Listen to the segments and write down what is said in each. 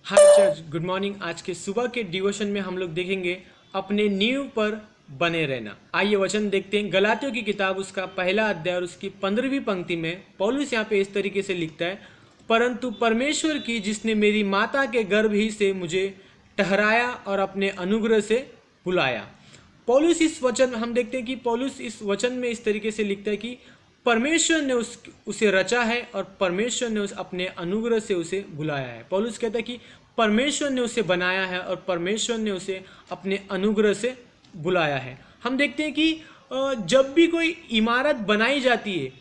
हाय church, good morning. आज के सुबह के डिवोशन में हम लोग देखेंगे अपने नींव पर बने रहना। आइए वचन देखते हैं। गलातियों की किताब उसका पहला अध्याय और उसकी 15वीं पंक्ति में पौलुस यहाँ पे इस तरीके से लिखता है, परंतु परमेश्वर की जिसने मेरी माता के गर्भ ही से मुझे ठहराया और अपने अनुग्रह से बुलाया। पौलुस इस वचन हम देखते हैं कि पौलुस इस वचन में इस तरीके से लिखता है कि परमेश्वर ने उसे रचा है और परमेश्वर ने अपने अनुग्रह से उसे बुलाया है। पौलुस कहता है कि परमेश्वर ने उसे बनाया है और परमेश्वर ने उसे अपने अनुग्रह से बुलाया है। हम देखते हैं कि जब भी कोई इमारत बनाई जाती है,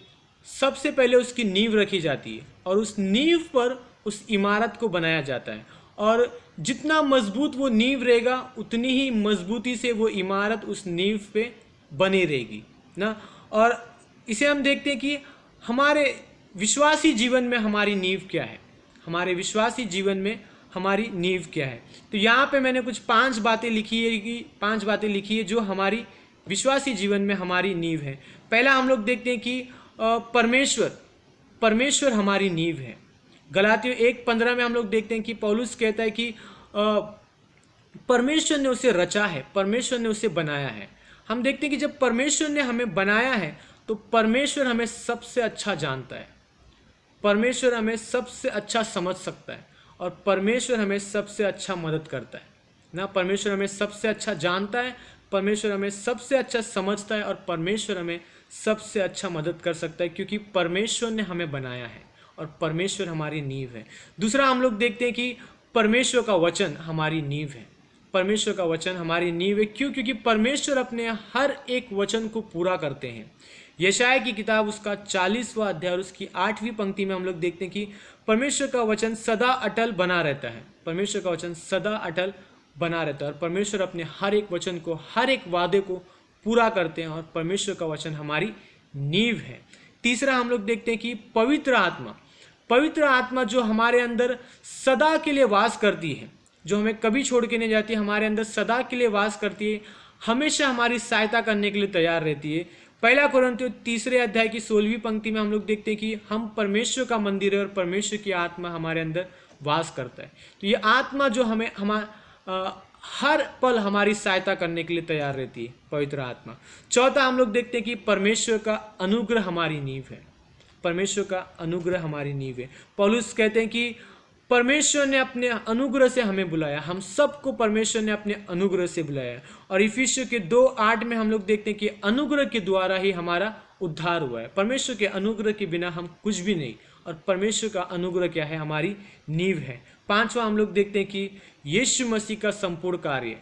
सबसे पहले उसकी नींव रखी जाती है और उस नींव पर उस इमारत को बनाया जाता है। और जितना मजबूत वो नींव रहेगा, उतनी ही मजबूती से वो इमारत उस नींव पे बनी रहेगी ना। और इसे हम देखते हैं कि हमारे विश्वासी जीवन में हमारी नींव क्या है, हमारे विश्वासी जीवन में हमारी नींव क्या है। तो यहाँ पे मैंने कुछ 5 बातें लिखी है कि 5 बातें लिखी है जो हमारी विश्वासी जीवन में हमारी नींव है। पहला हम लोग देखते हैं कि परमेश्वर हमारी नींव है। गलातियों 1:15 में हम लोग देखते हैं कि पौलुस कहता है कि परमेश्वर ने उसे रचा है, परमेश्वर ने उसे बनाया है। हम देखते हैं कि जब परमेश्वर ने हमें बनाया है तो परमेश्वर हमें सबसे अच्छा जानता है, परमेश्वर हमें सबसे अच्छा समझ सकता है और परमेश्वर हमें सबसे अच्छा मदद करता है ना। परमेश्वर हमें सबसे अच्छा जानता है, परमेश्वर हमें सबसे अच्छा समझता है और परमेश्वर हमें सबसे अच्छा मदद कर सकता है, क्योंकि परमेश्वर ने हमें बनाया है और परमेश्वर हमारी नींव है। दूसरा हम लोग देखते हैं कि परमेश्वर का वचन हमारी नींव है। परमेश्वर का वचन हमारी नींव है। क्यों? क्योंकि परमेश्वर अपने हर एक वचन को पूरा करते हैं। यशायाह की किताब उसका 40वां अध्याय और उसकी 8वीं पंक्ति में हम लोग देखते हैं कि परमेश्वर का वचन सदा अटल बना रहता है। परमेश्वर का वचन सदा अटल बना रहता है और परमेश्वर अपने हर एक वचन को, हर एक वादे को पूरा करते हैं और परमेश्वर का वचन हमारी नींव है। तीसरा हम लोग देखते हैं कि पवित्र आत्मा जो हमारे अंदर सदा के लिए वास करती है, जो हमें कभी छोड़ के नहीं जाती, हमारे अंदर सदा के लिए वास करती है, हमेशा हमारी सहायता करने के लिए तैयार रहती है। पहला कोरिन्थियों 3 अध्याय की 16वीं पंक्ति में हम लोग देखते हैं कि हम परमेश्वर का मंदिर है और परमेश्वर की आत्मा हमारे अंदर वास करता है। तो ये आत्मा जो हमें हर पल हमारी सहायता करने के लिए तैयार रहती है, पवित्र आत्मा। चौथा हम लोग देखते हैं कि परमेश्वर का अनुग्रह हमारी नींव है। परमेश्वर का अनुग्रह हमारी नींव है। पौलुस कहते हैं कि परमेश्वर ने अपने अनुग्रह से हमें बुलाया, हम सबको परमेश्वर ने अपने अनुग्रह से बुलाया। और इफिसियों के 2:8 में हम लोग देखते हैं कि अनुग्रह के द्वारा ही हमारा उद्धार हुआ है। परमेश्वर के अनुग्रह के बिना हम कुछ भी नहीं, और परमेश्वर का अनुग्रह क्या है? हमारी नींव है। 5वां हम लोग देखते हैं कि यीशु मसीह का संपूर्ण कार्य,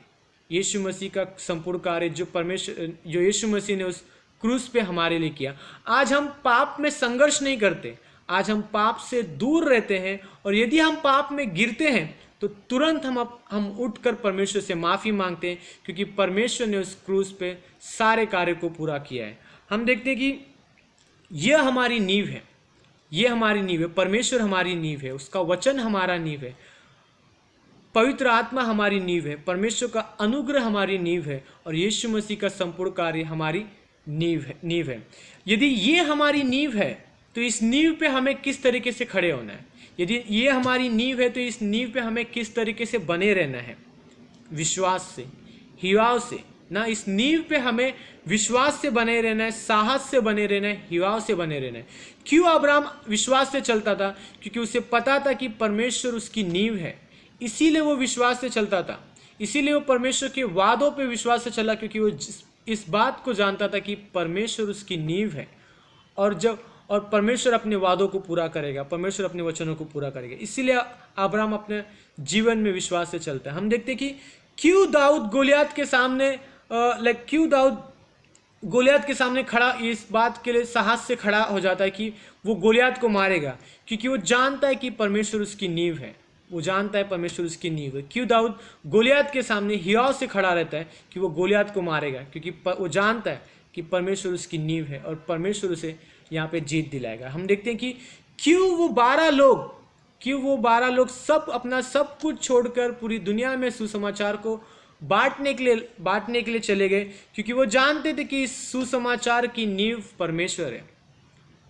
यीशु मसीह का संपूर्ण कार्य जो यीशु मसीह ने उस क्रूस पे हमारे लिए किया। आज हम पाप में संघर्ष नहीं करते, आज हम पाप से दूर रहते हैं, और यदि हम पाप में गिरते हैं तो तुरंत हम उठकर परमेश्वर से माफ़ी मांगते हैं, क्योंकि परमेश्वर ने उस क्रूस पे सारे कार्य को पूरा किया है। हम देखते हैं कि यह हमारी नींव है, यह हमारी नींव है। परमेश्वर हमारी नींव है, उसका वचन हमारा नींव है, पवित्र आत्मा हमारी नींव है, परमेश्वर का अनुग्रह हमारी नींव है, और यीशु मसीह का संपूर्ण कार्य हमारी नींव है। यदि ये हमारी नींव है तो इस नींव पे हमें किस तरीके से खड़े होना है? यदि ये हमारी नींव है तो इस नींव पे हमें किस तरीके से बने रहना है? विश्वास से, हिवाव से ना। इस नींव पे हमें विश्वास से बने रहना है, साहस से बने रहना है, हिवाव से बने रहना है। क्यों अब्राहम विश्वास से चलता था? क्योंकि उसे पता था कि परमेश्वर उसकी नींव है, इसीलिए वो विश्वास से चलता था। इसीलिए वो परमेश्वर के वादों पे विश्वास से चला, क्योंकि वो इस बात को जानता था कि परमेश्वर उसकी नींव है और परमेश्वर अपने वादों को पूरा करेगा, परमेश्वर अपने वचनों को पूरा करेगा। इसीलिए अब्राहम अपने जीवन में विश्वास से चलता है। हम देखते हैं कि क्यों दाऊद गोलियत के सामने खड़ा, इस बात के लिए साहस से खड़ा हो जाता है कि वो गोलियत को मारेगा, क्योंकि वो जानता है कि परमेश्वर उसकी नींव है, वो जानता है परमेश्वर उसकी नींव है। क्यों दाऊद गोलियत के सामने हियाव से खड़ा रहता है कि वो गोलियत को मारेगा? क्योंकि वो जानता है कि परमेश्वर उसकी नींव है और परमेश्वर उसे यहाँ पे जीत दिलाएगा। हम देखते हैं कि क्यों वो 12 लोग सब अपना सब कुछ छोड़कर पूरी दुनिया में सुसमाचार को बांटने के लिए चले गए, क्योंकि वो जानते थे कि इस सुसमाचार की नींव परमेश्वर है।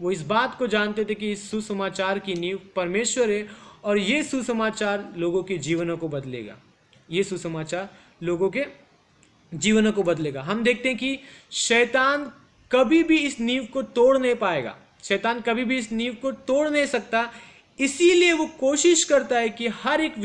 वो इस बात को जानते थे कि इस सुसमाचार की नींव परमेश्वर है, और ये सुसमाचार लोगों के जीवनों को बदलेगा। ये सुसमाचार लोगों के जीवनों को बदलेगा। हम देखते हैं कि शैतान कभी भी इस नींव को तोड़ नहीं पाएगा। शैतान कभी भी इस नींव को तोड़ नहीं सकता, इसीलिए वो कोशिश करता है कि हर एक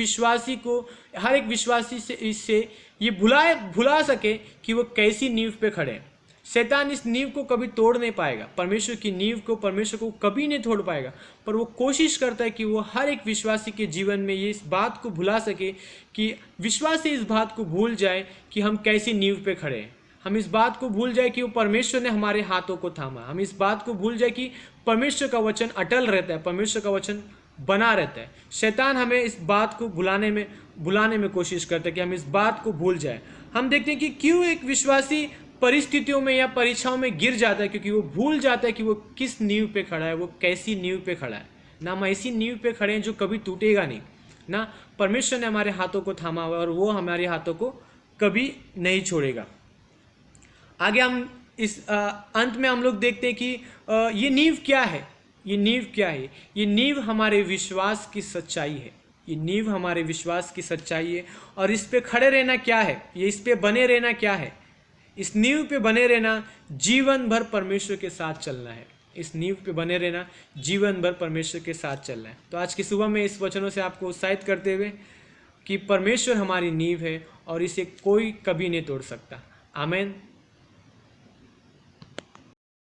विश्वासी से इससे ये भुला सके कि वो कैसी नींव पे खड़े हैं। शैतान इस नींव को कभी तोड़ नहीं पाएगा, परमेश्वर की नींव को, परमेश्वर को कभी नहीं तोड़ पाएगा, पर वो कोशिश करता है कि वो हर एक विश्वासी के जीवन में ये इस बात को भुला सके कि विश्वासी इस बात को भूल जाए कि हम कैसी नींव पे खड़े हैं। हम इस बात को भूल जाए कि वो परमेश्वर ने हमारे हाथों को थामा। हम इस बात को भूल जाए कि परमेश्वर का वचन अटल रहता है, परमेश्वर का वचन बना रहता है। शैतान हमें इस बात को बुलाने में कोशिश करता है कि हम इस बात को भूल जाए। हम देखते हैं कि क्यों एक विश्वासी परिस्थितियों में या परीक्षाओं में गिर जाता है, क्योंकि वो भूल जाता है कि वो किस नींव पे खड़ा है, वो कैसी नींव पे खड़ा है। ना हम ऐसी नींव पे खड़े हैं जो कभी टूटेगा नहीं, ना परमेश्वर ने हमारे हाथों को थामा हुआ और वो हमारे हाथों को कभी नहीं छोड़ेगा। आगे हम इस अंत में हम लोग देखते हैं कि ये नींव क्या है। ये नींव क्या है? ये नींव हमारे विश्वास की सच्चाई है। ये नींव हमारे विश्वास की सच्चाई है। और इस पे खड़े रहना क्या है? ये इस पे बने रहना क्या है? इस नींव पे बने रहना जीवन भर परमेश्वर के साथ चलना है। इस नींव पे बने रहना जीवन भर परमेश्वर के साथ चलना है। तो आज की सुबह में इस वचनों से आपको उत्साहित करते हुए कि परमेश्वर हमारी नींव है और इसे कोई कभी नहीं तोड़ सकता। आमीन।